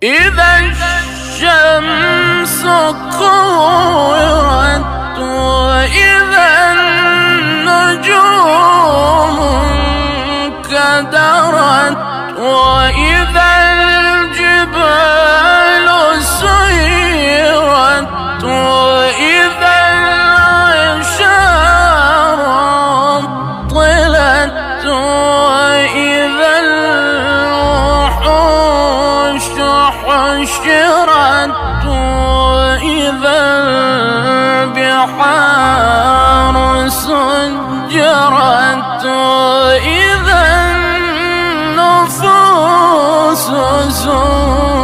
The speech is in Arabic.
إذا الشمس كورت وإذا النجوم انكدرت وإذا الجبال سيرت وإذا العشار عطلت وإذا الوحوش حشرت وإذا البحار سجرت وإذا النفوس زوجت